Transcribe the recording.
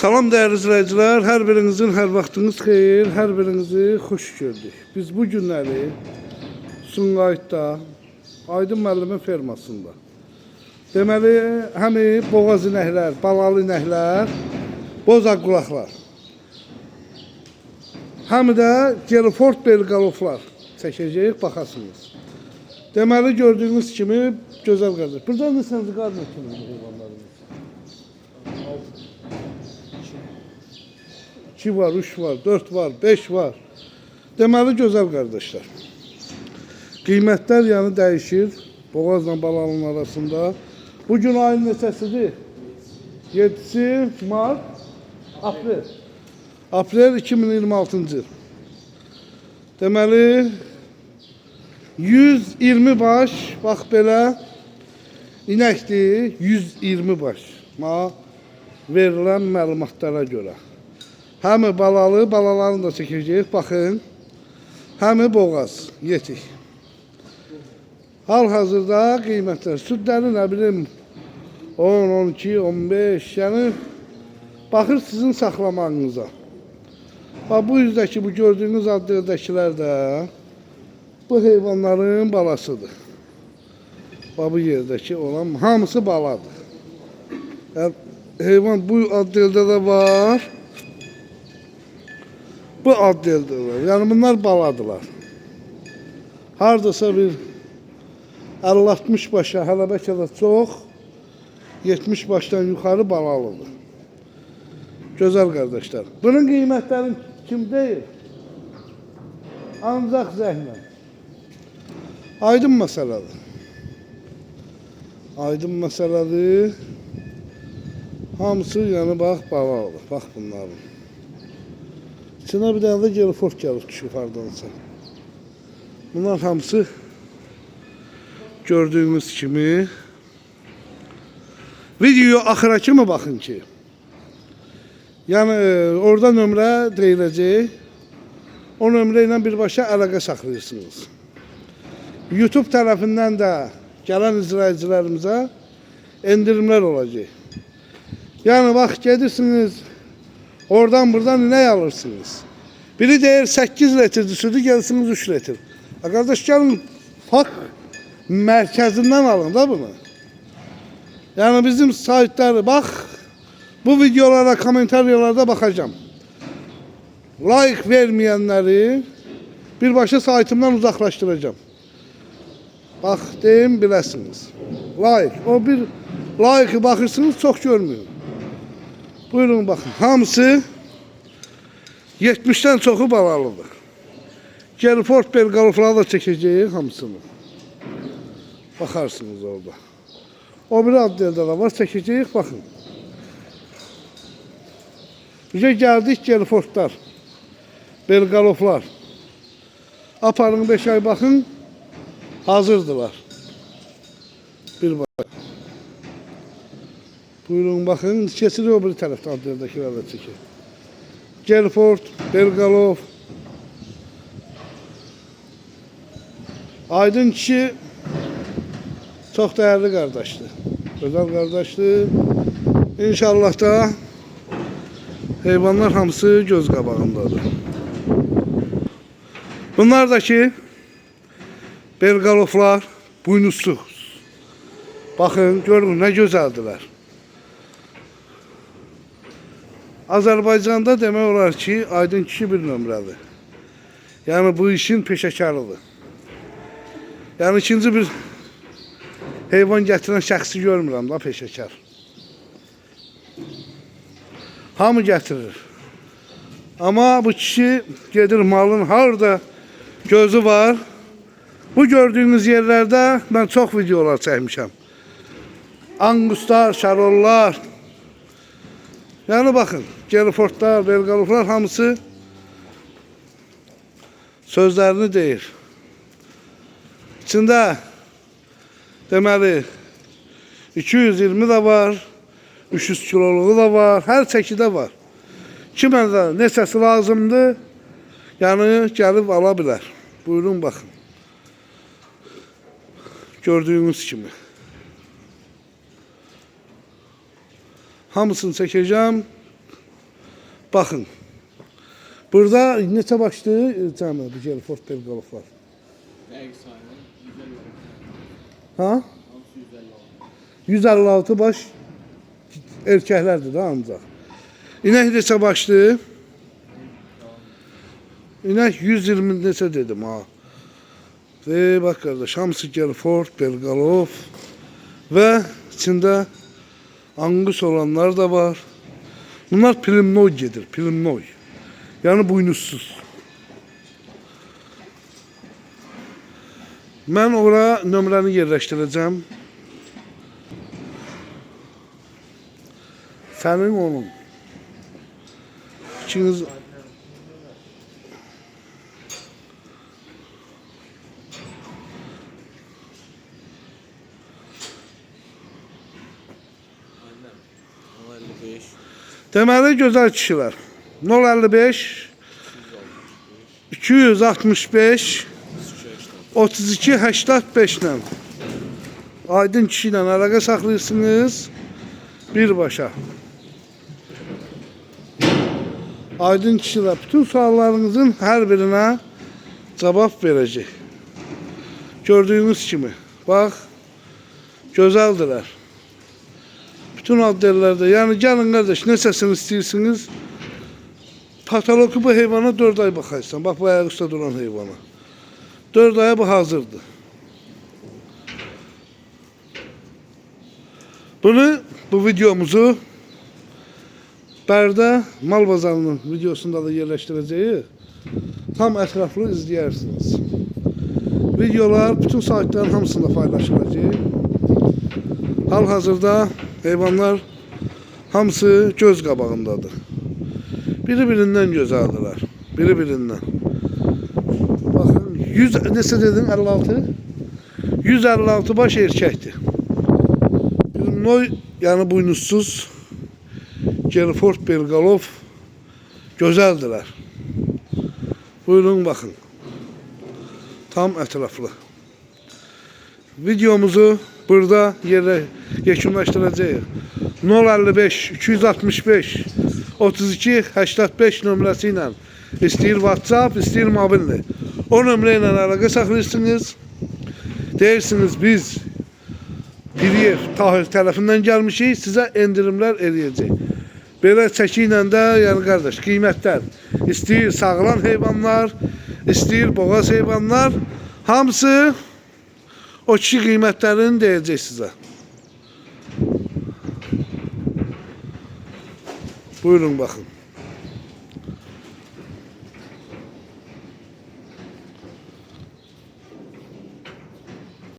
Salam değerli izleyiciler, her birinizin her vaxtınız xeyir, her birinizi xoş gördük. Biz bu günləri Sumqayıtda Aydın müəllimin fermasında. Deməli, həmi boğaz inəklər, balalı inəklər, bozaq qulaqlar. Həm də Gelford belqaloflar çəkəcəyik, baxasınız. Deməli, gördüyünüz kimi gözəl qardaş. Burada nesəniz qardaş kimi heyvanlarınız? 2 var, 3 var, 4 var, 5 var. Deməli, gözəl qardaşlar. Qiymətlər yəni dəyişir. Boğazla balalının arasında. Bugün ayın neçəsidir? 7 Mart, Aprel. Aprel 2026-cı il. Deməli, 120 baş, bax belə inəkdir, 120 baş. Verilən məlumatlara görə. Həmi balalı, balalarını da çəkəcəyik, baxın. Həmi boğaz, yetik. Hal-hazırda qiymətlər, südləri nə bilim, 10, 12, 15, yəni baxır sizin saxlamağınıza. Bax, bu yüzdəki, bu gördüyünüz addırdəkilər də bu heyvanların balasıdır. Bax, bu yerdəki olan hamısı baladır. Yəni, heyvan bu addırda da var. Bu addırda var. Yəni, bunlar baladılar. Hardasa bir 50-60 başa, hələ bəlkə də çox, 70 başdan yuxarı balalıdır. Gözəl qardaşlar. Bunun qiymətləri kim deyil? Ancaq zəhmən. Aydın məsələdir. Aydın məsələdir. Hamısı, yəni, bax, balalıdır. Bax bunların. İçinə bir dənə də Gelford gəlib düşüb hardansa. Bunlar hamısı gördüğünüz kimi video axıra kimi baxın ki. Yəni orada nömrə deyiləcək. O nömrə ilə birbaşa əlaqə saxlayırsınız. YouTube tərəfindən də gələn izləyicilərimizə endirimlər olacaq. Yəni bax gedirsiniz, oradan buradan inək alırsınız. Biri deyir 8 litrdir südü, gelsiniz 3 litr. Qardaş gəlin fakt mərkəzindən alın da bunu. Yəni bizim saytları bax, bu videolara, komentaryalarda baxacağım. Like verməyənləri birbaşa saytımdan uzaqlaşdıracağım. Bax, deyim biləsiniz. Like, o bir like baxırsınız, çox görmüyor. Buyurun baxın, hamısı 70'dən çoxu balalıdır. Gelford belqalofları da çəkəcəyik hamısını. Bakarsınız orada. O bir addırda da var, çəkəcəyik, baxın. Bizə gəldik Gelfordlar, belqaloflar. Aparın 5 ay baxın, hazırdılar. Bir bak. Buyurun baxın, keçirik o bir tərəfdə addırdakilərlə çəkir. Gelford, belqalof. Aydın kişi çox dəyərli qardaşdır. Gözəl qardaşdır. İnşallah da heyvanlar hamısı göz qabağındadır. Bunlar da ki belqaloflar, buynuzsuz. Baxın, görün nə gözəldilər. Azərbaycanda demək olar ki, Aydın kişi bir nömrədir. Yəni bu işin peşəkarıdır. Yəni ikinci bir heyvan gətirən şəxsi görmürəm da peşəkar. Hamı gətirir. Amma bu kişi gedir malın harda gözü var. Bu gördüyünüz yerlərdə mən çox videolar çəkmişəm. Anguslar, şarollar. Yəni baxın, Gelfordlar, belqaloflar hamısı sözlərini deyir. İçində deməli 220 də var, 300 kiloluğu da var, hər çəkidə var. Kimə də neçəsi lazımdır, yəni gəlib ala bilər. Buyurun baxın. Gördüyünüz kimi. Hamısını çəkəcəm. Baxın. Burada neçə başlı cəmi bu Gelford Belgaloflar? Dəqiq sayılır. 156. Ha? Hamısı 156. 156 baş erkəklərdir də ancaq. İnək neçə başlı? İnək 120 neçə dedim ha. Ve bak kardeş, hamısı Gelford Belgalof ve içində Angus olanlar da var. Bunlar Primnoy gedir, Primnoy. Yani buynuzsuz. Mən ora nömrəni yerləşdirəcəm. Sənin onun. İkiniz... Aynen. 55. Deməli gözəl kişilər. 055 265 32 85 ilə Aydın kişi ilə əlaqə saxlayırsınız birbaşa. Aydın kişilər bütün suallarınızın hər birinə cavab verəcək. Gördüyünüz kimi, bax, gözəldirlər. Bütün adderlerde, yani gelin kardeş ne sesini istiyorsunuz? Patologu bu heyvana 4 ay bakarsın. Bak bu ayak üstte duran heyvana. 4 aya bu hazırdı. Bu videomuzu Bərdə Mal Bazarının videosunda da yerləşdirəcəyi tam ətraflı izləyirsiniz. Videolar bütün saytların hamısında paylaşılacaq. Hal-hazırda heyvanlar hamısı göz qabağındadır. Biri-birindən gözəldirlər. Biri-birindən. Baxın, 100 neçə dedin? 56? 156 baş erkəkdir. Primnoy, yəni buynuzsuz Gelford Belgalof gözəldirlər. Buyurun baxın. Tam ətraflı. Videomuzu burada yekunlaşdıracağıq. 055 265 32 85 nömrəsi ilə istəyir WhatsApp, istəyir mobilni. O nömrə ilə əlaqə saxlayırsınız. Deyirsiniz biz Piriyev Tahir tərəfindən gəlmişik, sizə endirimlər eləyəcək. Belə çəki ilə də, yəni qardaş, qiymətlər istəyir sağlam heyvanlar, istəyir boğaz heyvanlar, hamısı o kişi qiymətlərini deyəcək sizə. Buyurun baxın.